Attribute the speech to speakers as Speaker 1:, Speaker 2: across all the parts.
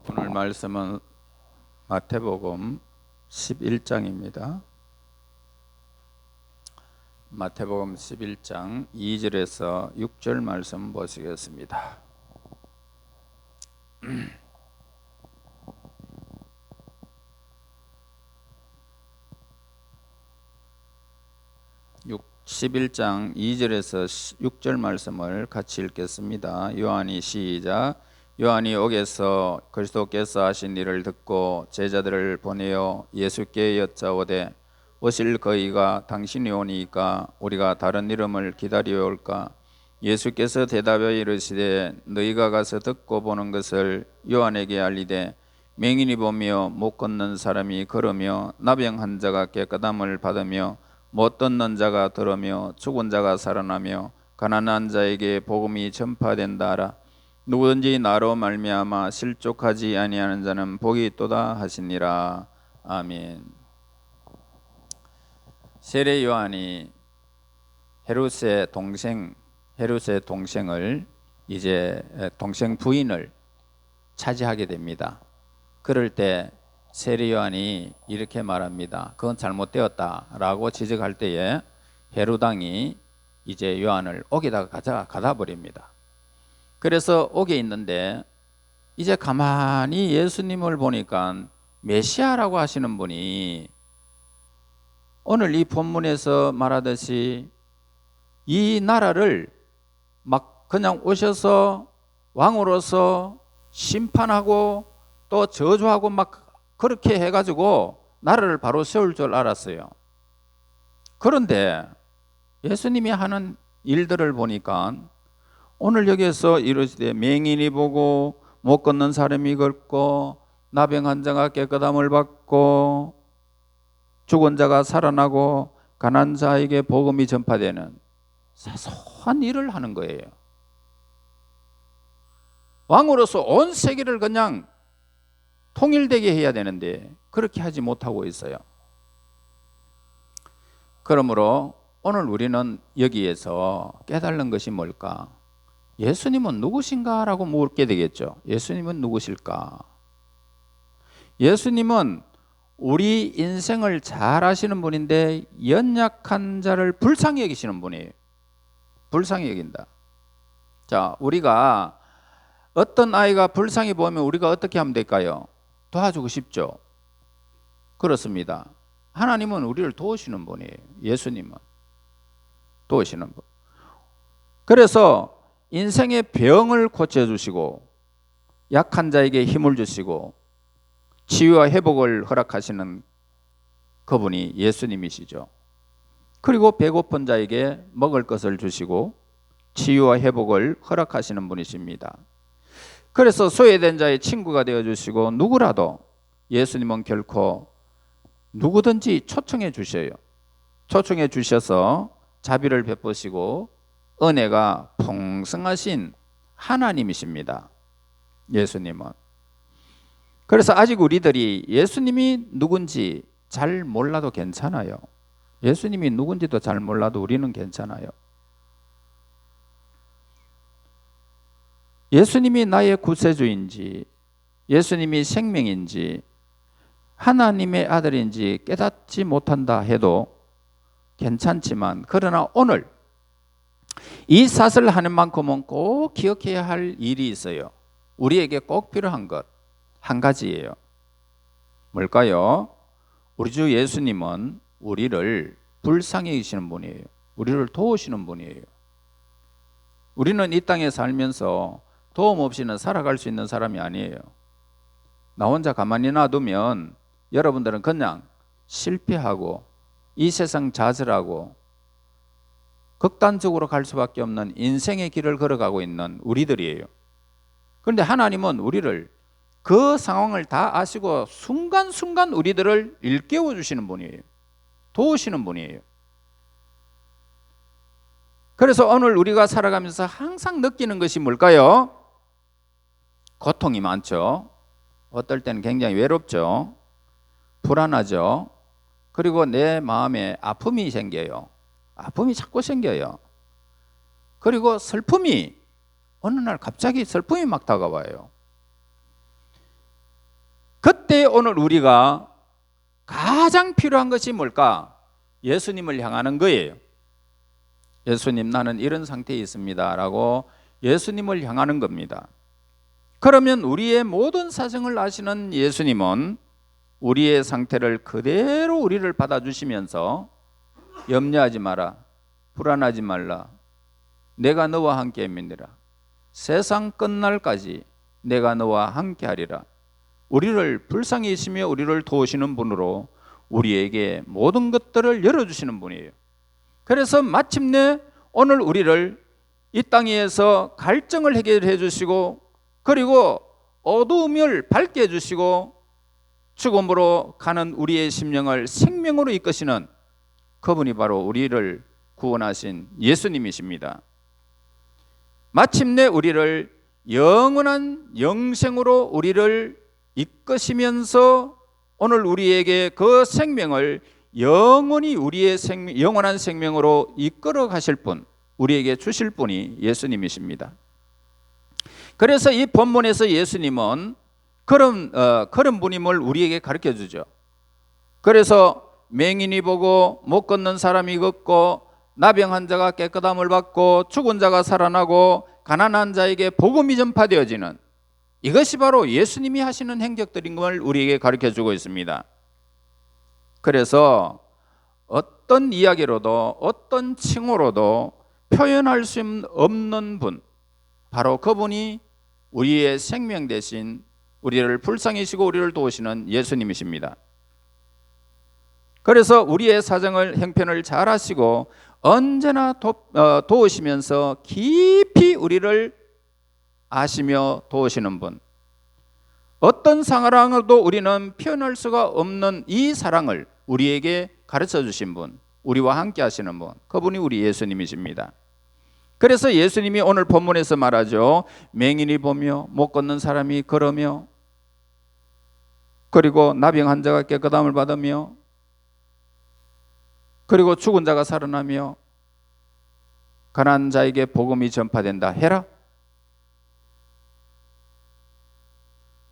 Speaker 1: 오늘 말씀은 마태복음 11장입니다. 마태복음 11장 2절에서 6절 말씀 보시겠습니다. 11장 2절에서 6절 말씀을 같이 읽겠습니다. 요한이 시작. 요한이 옥에서 그리스도께서 하신 일을 듣고 제자들을 보내어 예수께 여짜오되 오실 그이가 당신이 오니까 우리가 다른 이름을 기다려올까? 예수께서 대답하여 이르시되 너희가 가서 듣고 보는 것을 요한에게 알리되 맹인이 보며 못 걷는 사람이 걸으며 나병 자가 깨끗함을 받으며 못 듣는 자가 들으며 죽은 자가 살아나며 가난한 자에게 복음이 전파된다 하라. 누구든지 나로 말미암아 실족하지 아니하는 자는 복이 있도다 하시니라. 아멘. 세례 요한이 헤롯의 동생을 이제 동생 부인을 차지하게 됩니다. 그럴 때 세례 요한이 이렇게 말합니다. 그건 잘못되었다라고 지적할 때에 헤롯 왕이 이제 요한을 옥에다가 가다 버립니다. 그래서 옥에 있는데 이제 가만히 예수님을 보니까 메시아라고 하시는 분이 오늘 이 본문에서 말하듯이 이 나라를 막 그냥 오셔서 왕으로서 심판하고 또 저주하고 막 그렇게 해가지고 나라를 바로 세울 줄 알았어요. 그런데 예수님이 하는 일들을 보니까 오늘 여기에서 이르시되 맹인이 보고 못 걷는 사람이 걷고 나병 자가 깨끗함을 받고 죽은 자가 살아나고 가난한 자에게 복음이 전파되는 사소한 일을 하는 거예요. 왕으로서 온 세계를 그냥 통일되게 해야 되는데 그렇게 하지 못하고 있어요. 그러므로 오늘 우리는 여기에서 깨달는 것이 뭘까? 예수님은 누구신가? 라고 묻게 되겠죠. 예수님은 누구실까? 예수님은 우리 인생을 잘 아시는 분인데 연약한 자를 불쌍히 여기시는 분이에요. 불쌍히 여긴다. 자, 우리가 어떤 아이가 불쌍히 보면 우리가 어떻게 하면 될까요? 도와주고 싶죠. 그렇습니다. 하나님은 우리를 도우시는 분이에요. 예수님은 도우시는 분. 그래서 인생의 병을 고쳐주시고 약한 자에게 힘을 주시고 치유와 회복을 허락하시는 그분이 예수님이시죠. 그리고 배고픈 자에게 먹을 것을 주시고 치유와 회복을 허락하시는 분이십니다. 그래서 소외된 자의 친구가 되어주시고 누구라도 예수님은 결코 누구든지 초청해 주셔요. 초청해 주셔서 자비를 베푸시고 은혜가 풍성하신 하나님이십니다. 예수님은. 그래서 아직 우리들이 예수님이 누군지 잘 몰라도 괜찮아요. 예수님이 누군지도 잘 몰라도 우리는 괜찮아요. 예수님이 나의 구세주인지 예수님이 생명인지 하나님의 아들인지 깨닫지 못한다 해도 괜찮지만 그러나 오늘 이 사슬을 하는 만큼은 꼭 기억해야 할 일이 있어요. 우리에게 꼭 필요한 것 한 가지예요. 뭘까요? 우리 주 예수님은 우리를 불쌍히 여기시는 분이에요. 우리를 도우시는 분이에요. 우리는 이 땅에 살면서 도움 없이는 살아갈 수 있는 사람이 아니에요. 나 혼자 가만히 놔두면 여러분들은 그냥 실패하고 이 세상 좌절하고 극단적으로 갈 수밖에 없는 인생의 길을 걸어가고 있는 우리들이에요. 그런데 하나님은 우리를 그 상황을 다 아시고 순간순간 우리들을 일깨워 주시는 분이에요. 도우시는 분이에요. 그래서 오늘 우리가 살아가면서 항상 느끼는 것이 뭘까요? 고통이 많죠. 어떨 때는 굉장히 외롭죠. 불안하죠. 그리고 내 마음에 아픔이 생겨요. 아픔이 자꾸 생겨요. 그리고 슬픔이 어느 날 갑자기 슬픔이 막 다가와요. 이때 오늘 우리가 가장 필요한 것이 뭘까? 예수님을 향하는 거예요. 예수님, 나는 이런 상태에 있습니다 라고 예수님을 향하는 겁니다. 그러면 우리의 모든 사정을 아시는 예수님은 우리의 상태를 그대로 우리를 받아주시면서 염려하지 마라, 불안하지 말라, 내가 너와 함께 함이니라, 세상 끝날까지 내가 너와 함께 하리라. 우리를 불쌍히 여기시며 우리를 도우시는 분으로 우리에게 모든 것들을 열어주시는 분이에요. 그래서 마침내 오늘 우리를 이 땅에서 갈증을 해결해 주시고, 그리고 어두움을 밝게 해주시고, 죽음으로 가는 우리의 심령을 생명으로 이끄시는 그분이 바로 우리를 구원하신 예수님이십니다. 마침내 우리를 영원한 영생으로 우리를 이끄시면서 오늘 우리에게 그 생명을 영원히 우리의 영원한 생명으로 이끌어 가실 분, 우리에게 주실 분이 예수님이십니다. 그래서 이 본문에서 예수님은 그런 분임을 우리에게 가르쳐 주죠. 그래서 맹인이 보고 못 걷는 사람이 걷고, 나병 환자가 깨끗함을 받고, 죽은 자가 살아나고, 가난한 자에게 복음이 전파되어지는, 이것이 바로 예수님이 하시는 행적들인 걸 우리에게 가르쳐 주고 있습니다. 그래서 어떤 이야기로도 어떤 칭호로도 표현할 수 없는 분, 바로 그분이 우리의 생명 대신 우리를 불쌍히 여기시고 우리를 도우시는 예수님이십니다. 그래서 우리의 사정을 형편을 잘 하시고 언제나 도우시면서 깊이 우리를 아시며 도우시는 분, 어떤 사랑으로도 우리는 표현할 수가 없는 이 사랑을 우리에게 가르쳐 주신 분, 우리와 함께 하시는 분, 그분이 우리 예수님이십니다. 그래서 예수님이 오늘 본문에서 말하죠. 맹인이 보며 못 걷는 사람이 걸으며, 그리고 나병 환자가 깨끗함을 받으며, 그리고 죽은 자가 살아나며, 가난한 자에게 복음이 전파된다 해라.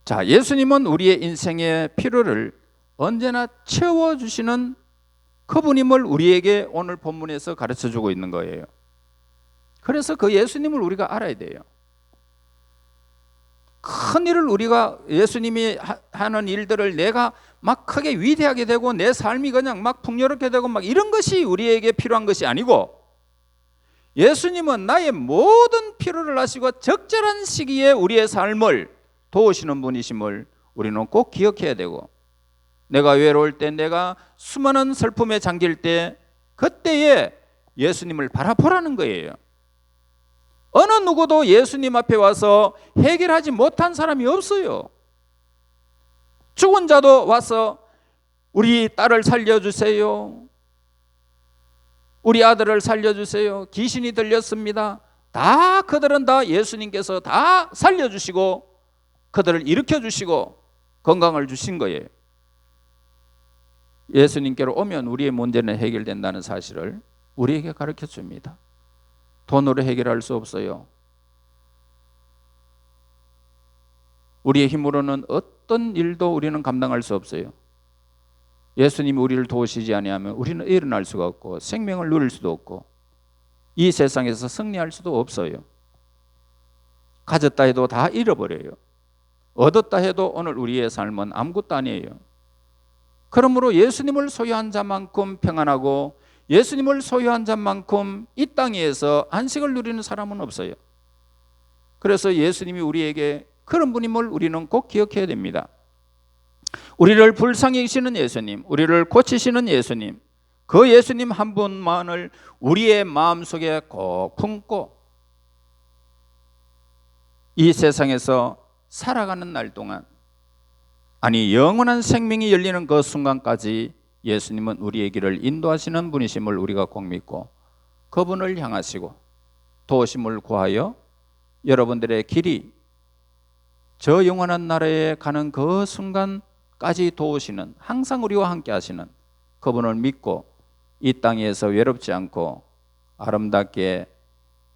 Speaker 1: 자, 예수님은 우리의 인생의 필요를 언제나 채워주시는 그분임을 우리에게 오늘 본문에서 가르쳐주고 있는 거예요. 그래서 그 예수님을 우리가 알아야 돼요. 큰 일을 우리가, 예수님이 하는 일들을 내가 막 크게 위대하게 되고 내 삶이 그냥 막 풍요롭게 되고 막 이런 것이 우리에게 필요한 것이 아니고, 예수님은 나의 모든 필요를 아시고 적절한 시기에 우리의 삶을 도우시는 분이심을 우리는 꼭 기억해야 되고, 내가 외로울 때, 내가 수많은 슬픔에 잠길 때, 그때에 예수님을 바라보라는 거예요. 어느 누구도 예수님 앞에 와서 해결하지 못한 사람이 없어요. 죽은 자도 와서 우리 딸을 살려주세요, 우리 아들을 살려주세요, 귀신이 들렸습니다. 다 그들은 다 예수님께서 다 살려주시고 그들을 일으켜주시고 건강을 주신 거예요. 예수님께로 오면 우리의 문제는 해결된다는 사실을 우리에게 가르쳐 줍니다. 돈으로 해결할 수 없어요. 우리의 힘으로는 어떤 일도 우리는 감당할 수 없어요. 예수님이 우리를 도우시지 아니하면 우리는 일어날 수가 없고 생명을 누릴 수도 없고 이 세상에서 승리할 수도 없어요. 가졌다 해도 다 잃어버려요. 얻었다 해도 오늘 우리의 삶은 아무것도 아니에요. 그러므로 예수님을 소유한 자만큼 평안하고 예수님을 소유한 자만큼 이 땅에서 안식을 누리는 사람은 없어요. 그래서 예수님이 우리에게 그런 분임을 우리는 꼭 기억해야 됩니다. 우리를 불쌍히 여기시는 예수님, 우리를 고치시는 예수님, 그 예수님 한 분만을 우리의 마음속에 꼭 품고 이 세상에서 살아가는 날 동안, 아니 영원한 생명이 열리는 그 순간까지 예수님은 우리의 길을 인도하시는 분이심을 우리가 꼭 믿고 그분을 향하시고 도우심을 구하여 여러분들의 길이 저 영원한 나라에 가는 그 순간까지 도우시는, 항상 우리와 함께 하시는 그분을 믿고 이 땅에서 외롭지 않고 아름답게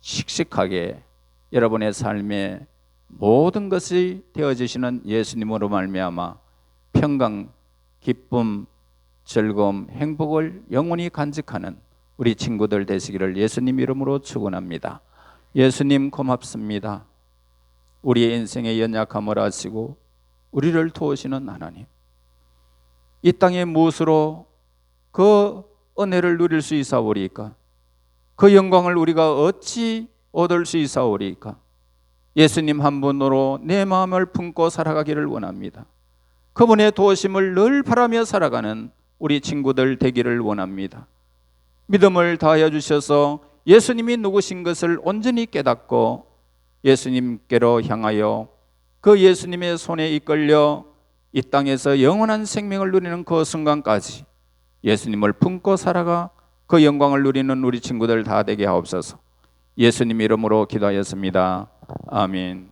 Speaker 1: 씩씩하게 여러분의 삶에 모든 것이 되어지시는 예수님으로 말미암아 평강, 기쁨, 즐거움, 행복을 영원히 간직하는 우리 친구들 되시기를 예수님 이름으로 축원합니다. 예수님 고맙습니다. 우리의 인생의 연약함을 아시고 우리를 도우시는 하나님, 이 땅에 무엇으로 그 은혜를 누릴 수 있사오리까? 그 영광을 우리가 어찌 얻을 수 있사오리까? 예수님 한 분으로 내 마음을 품고 살아가기를 원합니다. 그분의 도우심을 늘 바라며 살아가는 우리 친구들 되기를 원합니다. 믿음을 다하여 주셔서 예수님이 누구신 것을 온전히 깨닫고 예수님께로 향하여 그 예수님의 손에 이끌려 이 땅에서 영원한 생명을 누리는 그 순간까지 예수님을 품고 살아가 그 영광을 누리는 우리 친구들 다 되게 하옵소서. 예수님 이름으로 기도하였습니다. 아멘.